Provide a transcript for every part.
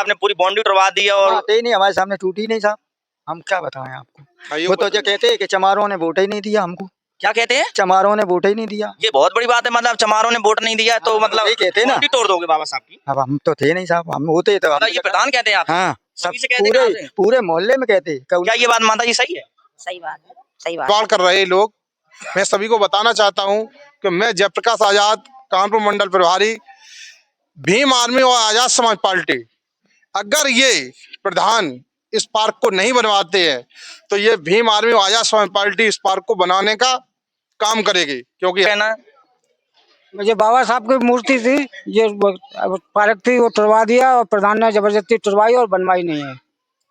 आपने पूरी बाउंड्री उड़वा दी है और आते ही नहीं, हमारे सामने टूटी नहीं साहब, हम क्या बताएं आपको। वो तो जो कहते हैं कि चमारों ने वोट ही नहीं दिया हमको। क्या कहते हैं? चमारों ने वोट ही नहीं दिया। ये बहुत बड़ी बात है, मतलब चमारों ने वोट नहीं दिया तो मतलब यही कहते हैं ना, बाउंड्री तोड़ दोगे बाबा साहब की। अब हम तो थे नहीं साहब, हम होते तो मतलब ये प्रधान कहते हैं आप? हाँ, सब सभी से कहते हैं कहाँ से? पूरे मोहल्ले में कहते। क्या ये बात माता जी सही है? सही बात है, सही बात। सवाल कर रहे लोग, मैं सभी को बताना चाहता हूं कि मैं जयप्रकाश आजाद, कानपुर मंडल प्रभारी, भीम आर्मी और आजाद समाज पार्टी, अगर ये प्रधान इस पार्क को नहीं बनवाते हैं तो ये भीम आर्मी और आजाद समाज पार्टी इस पार्क को बनाने का काम करेगी। क्योंकि कहना मुझे बाबा साहब की मूर्ति थी, ये पार्क थी, वो तुड़वा दिया और प्रधान ने जबरदस्ती तुड़वाई और बनवाई नहीं है।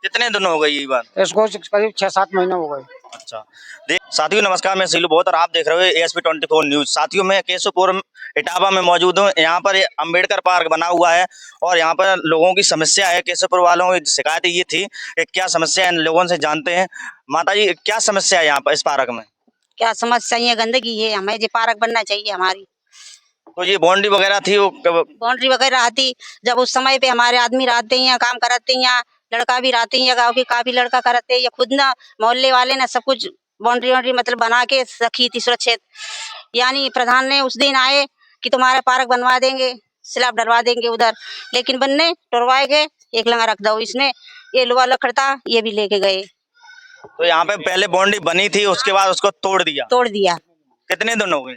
कितने दिन हो गए ये बात? इसको करीब 6-7 महीने हो गए। अच्छा, देख साथियों नमस्कार, मैं सीलू बहुत और आप देख रहे हो ASP 24 न्यूज। साथियों मैं केशवपुर इटावा में मौजूद हूँ। यहाँ पर अंबेडकर पार्क बना हुआ है और यहाँ पर लोगों की समस्या है, केशवपुर वालों की शिकायत ये थी कि क्या समस्या है, इन लोगों से जानते हैं। माता जी क्या समस्या है यहाँ पर इस पार्क में? क्या समस्या है? गंदगी है, हमें ये पार्क बनना चाहिए हमारी। तो ये बाउंड्री वगैरह थी, वो बाउंड्री वगैरह आती, जब उस समय पे हमारे आदमी रहते हैं, काम करते हैं, लड़का भी रहते हैं, गाँव के काफी लड़का करते हैं, खुद ना मोहल्ले वाले ने सब कुछ बाउंड्री वाउंड्री मतलब बना के रखी थी सुरक्षित। यानी प्रधान ने उस दिन आए कि तुम्हारा पार्क बनवा देंगे, स्लैब डलवा देंगे उधर, लेकिन बनने टुरवाए गए, एक लंगा रख दो इसने, ये लोहा लकड़ता ये भी लेके गए। तो यहाँ पे पहले बाउंड्री बनी थी, उसके बाद उसको तोड़ दिया। कितने दिन हो गए?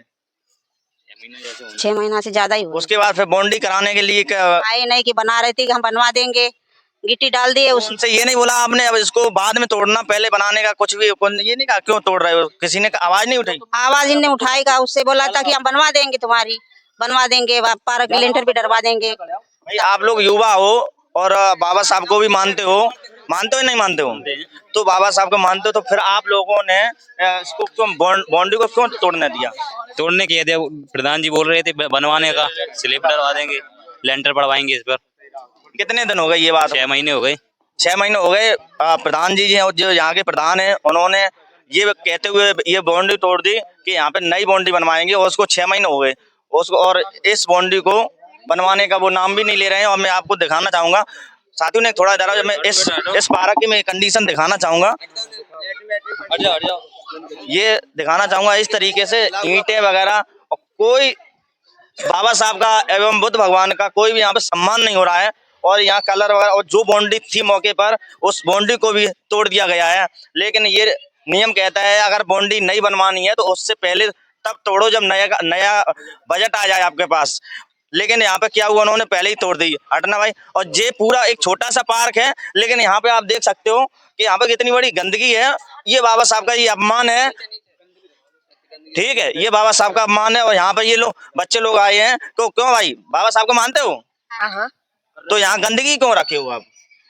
6 महीना से ज्यादा ही हो। उसके बाद फिर बाउंड्री कराने के लिए आए नहीं कि बना रहे थे कि हम बनवा देंगे, गिट्टी डाल दिए। उससे ये नहीं बोला आपने अब इसको बाद में तोड़ना, पहले बनाने का कुछ भी ये नहीं कहा क्यों तोड़ रहे हो? किसी ने आवाज नहीं उठाई? आवाज इनने उठाएगा, उससे बोला था कि हम बनवा देंगे, तुम्हारी बनवा देंगे, पार्क लेंटर भी डरवा देंगे। भाई आप लोग युवा हो और बाबा साहब को भी मानते हो नहीं मानते हो? तो बाबा साहब को मानते हो तो फिर आप लोगों ने इसको क्यों बाउंड्री को क्यों तोड़ने दिया? तोड़ने किए थे, प्रधान जी बोल रहे थे बनवाने का, स्लैब डलवा देंगे, लेंटर पड़वाएंगे इस पर। कितने दिन हो गए ये बात? 6 महीने हो गए। 6 महीने हो गए। प्रधान जी हैं जो यहाँ के प्रधान है, उन्होंने ये कहते हुए ये बाउंड्री तोड़ दी कि यहाँ पे नई बाउंड्री बनवाएंगे और उसको 6 महीने हो गए उसको, और इस बाउंड्री को बनवाने का वो नाम भी नहीं ले रहे हैं। और मैं आपको दिखाना चाहूंगा साथियों ने थोड़ा इधर, मैं इस पार्क की मैं कंडीशन दिखाना चाहूंगा, ये दिखाना चाहूंगा इस तरीके से ईंटें वगैरह, और कोई बाबा साहब का एवं बुद्ध भगवान का कोई भी यहाँ पे सम्मान नहीं हो रहा है। और यहाँ कलर वगैरह, और जो बाउंड्री थी मौके पर उस बाउंड्री को भी तोड़ दिया गया है। लेकिन ये नियम कहता है अगर बाउंड्री नहीं बनवानी है तो उससे पहले तब तोड़ो जब नया बजट आ जाए आपके पास। लेकिन यहाँ पे क्या हुआ, उन्होंने पहले ही तोड़ दी। हटना भाई। और ये पूरा एक छोटा सा पार्क है, लेकिन यहाँ पे आप देख सकते हो कि यहाँ पे कितनी बड़ी गंदगी है। ये बाबा साहब का ये अपमान है, ठीक है, ये बाबा साहब का अपमान है। और यहाँ पे ये लोग बच्चे लोग आए हैं तो क्यों भाई बाबा साहब को मानते हो? हाँ। तो यहाँ गंदगी क्यों रखे हो आप?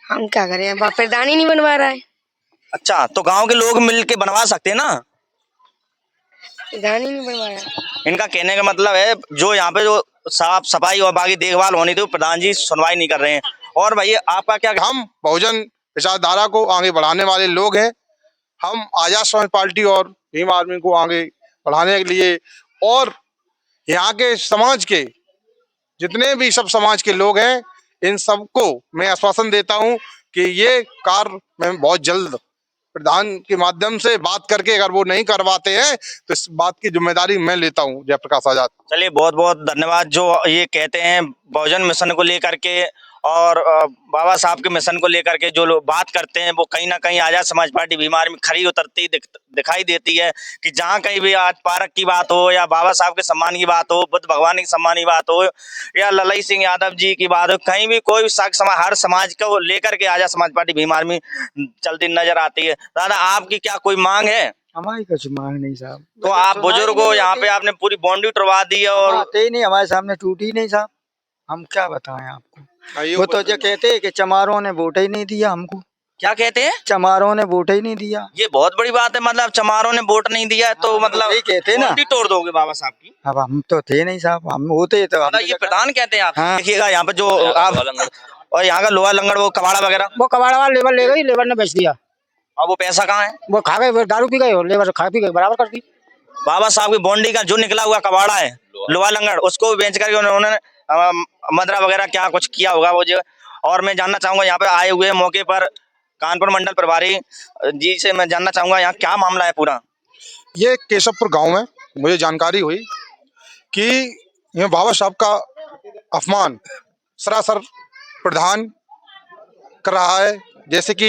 हम क्या करें, प्रधान ही नहीं बनवा रहा है। अच्छा, तो गांव के लोग मिल के बनवा सकते हैं ना? प्रधान ही नहीं बनवा रहा। इनका कहने का मतलब है जो यहाँ पे जो साफ सफाई और बाकी देखभाल होनी थी प्रधान जी सुनवाई नहीं कर रहे हैं। और भैया आपका क्या? हम बहुजन विचारधारा को आगे बढ़ाने वाले लोग हैं। हम आजाद समाज पार्टी और भीम आर्मी को आगे बढ़ाने के लिए और यहाँ के समाज के जितने भी सब समाज के लोग हैं, इन सबको मैं आश्वासन देता हूं कि ये कार्य मैं बहुत जल्द प्रधान के माध्यम से बात करके, अगर वो नहीं करवाते हैं तो इस बात की जिम्मेदारी मैं लेता हूं। जयप्रकाश आजाद। चलिए बहुत बहुत धन्यवाद। जो ये कहते हैं बहुजन मिशन को लेकर के और बाबा साहब के मिशन को लेकर के जो लोग बात करते हैं वो कहीं ना कहीं आजाद समाज पार्टी भीम आर्मी खरी उतरती दिखाई देती है कि जहाँ कहीं भी आज पार्क की बात हो या बाबा साहब के सम्मान की बात हो, बुद्ध भगवान के सम्मान की बात हो या ललई सिंह यादव जी की बात हो, कहीं भी कोई हर समाज को लेकर के आजाद समाज पार्टी भीम आर्मी चलती नजर आती है। दादा आपकी क्या कोई मांग है? हमारी कुछ मांग नहीं साहब। तो आप बुजुर्ग हो, यहाँ पे आपने पूरी बाउंड्री उड़वा दी है और आते ही नहीं, हमारे सामने टूटी नहीं साहब, हम क्या बताएं आपको। वो तो जो कहते हैं कि चमारों ने वोट ही नहीं दिया हमको। क्या कहते हैं? चमारों ने वोट ही नहीं दिया। ये बहुत बड़ी बात है, मतलब चमारों ने वोट नहीं दिया तो मतलब यही कहते हैं ना, बाउंड्री तोड़ दोगे बाबा साहब की। अब हम तो थे नहीं साहब, हम होते तो मतलब ये प्रधान कहते हैं आप? हाँ। देखिएगा यहाँ पे जो आप और यहाँ का लोहा लंगड़ वो कबाड़ा वगैरह, वो कबाड़ा वाला लेबर ले गई, लेबर ने बेच दिया। और वो पैसा कहाँ है? वो खा गए, दारू पी गए, लेबर खा पी गए, बराबर कर दी। बाबा साहब की बाउंड्री का जो निकला हुआ कबाड़ा है लोहा लंगड़, उसको बेच करके उन्होंने मदरा वगैरह क्या कुछ किया होगा वो जो। और मैं जानना चाहूंगा यहाँ पे आए हुए मौके पर कानपुर मंडल प्रभारी जी से मैं जानना चाहूंगा यहाँ क्या मामला है पूरा। ये केशवपुर गांव में मुझे जानकारी हुई कि ये बाबा साहब का अपमान सरासर प्रधान कर रहा है, जैसे कि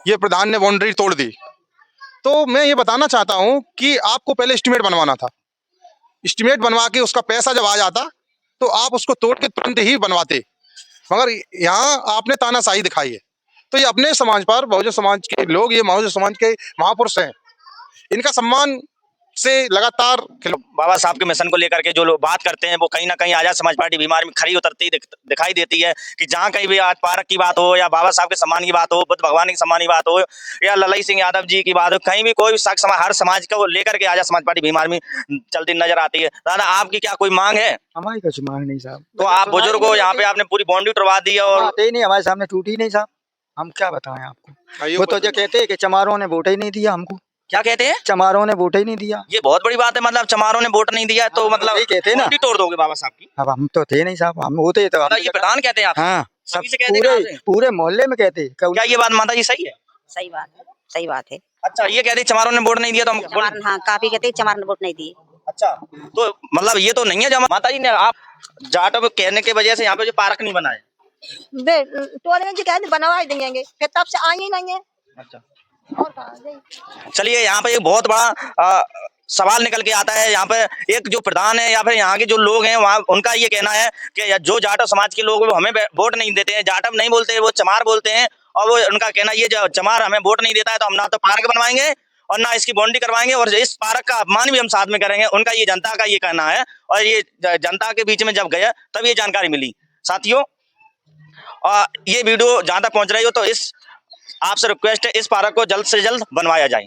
ये प्रधान ने बाउंड्री तोड़ दी। तो मैं ये बताना चाहता हूं कि आपको पहले एस्टीमेट बनवाना था, एस्टीमेट बनवा के उसका पैसा जब आ जाता तो आप उसको तोड़ के तुरंत ही बनवाते, मगर यहाँ आपने तानाशाही दिखाई है। तो ये अपने समाज पर बहुजन समाज के लोग, ये बहुजन समाज के महापुरुष हैं, इनका सम्मान से लगातार बाबा साहब के मिशन को लेकर के जो लोग बात करते हैं वो कहीं ना कहीं आजाद समाज पार्टी बीमार में खड़ी उतरती दिखाई देती है कि जहां कहीं भी आज पार्क की बात हो या बाबा साहब के सम्मान की बात हो, बुद्ध भगवान के सम्मान की बात हो या ललई सिंह यादव जी की बात हो, कहीं भी कोई भी हर समाज को लेकर के आजाद समाज पार्टी बीमार में चलती नजर आती है। दादा आपकी क्या कोई मांग है? हमारी कुछ मांग नहीं साहब। तो आप बुजुर्ग हो, यहाँ पे आपने पूरी बाउंड्री टुटवा दी है और आते ही नहीं, हमारे सामने टूटी नहीं साहब, हम क्या बताएं आपको। वो तो जो कहते हैं कि चमारों ने वोट ही नहीं दिया हमको। क्या कहते हैं? चमारों ने वोट ही नहीं दिया। ये बहुत बड़ी बात है, मतलब चमारों ने वोट नहीं दिया तो मतलब यही कहते हैं ना, बाउंड्री तोड़ दोगे बाबा साहब की। अब हम तो थे नहीं साहब, हम होते तो ये प्रधान कहते हैं आप? हाँ, सब सभी से कहते हैं पूरे मोहल्ले में कहते। क्या ये बात माता जी सही है? सही बात है, सही बात है। अच्छा, ये कहते चमारों ने वोट नहीं दिया तो हम हाँ, काफी कहते चमार ने वोट नहीं दिए। अच्छा, तो मतलब ये तो नहीं है जमा माता जी ने आप जाटो कहने के वजह से यहाँ पे जो पार्क नहीं बनाए। तो बनवा ही देंगे, फिर तब से आई ही नहीं है। अच्छा, चलिए यहाँ पे एक बहुत बड़ा सवाल निकल के आता है। यहाँ पे एक जो प्रधान है या फिर यहाँ के जो लोग हैं वहाँ उनका ये कहना है कि जो जाटव समाज के लोग वो हमें वोट नहीं देते हैं, जाटव नहीं बोलते हैं, वो चमार बोलते हैं। और वो उनका कहना ये जो चमार हमें वोट नहीं देता है तो हम ना तो पार्क बनवाएंगे और ना इसकी बाउंड्री करवाएंगे और इस पार्क का अपमान भी हम साथ में करेंगे। उनका ये जनता का ये कहना है और ये जनता के बीच में जब गया तब ये जानकारी मिली। साथियों, ये वीडियो जहाँ तक पहुँच रही हो तो इस आपसे रिक्वेस्ट है इस पार्क को जल्द से जल्द बनवाया जाए।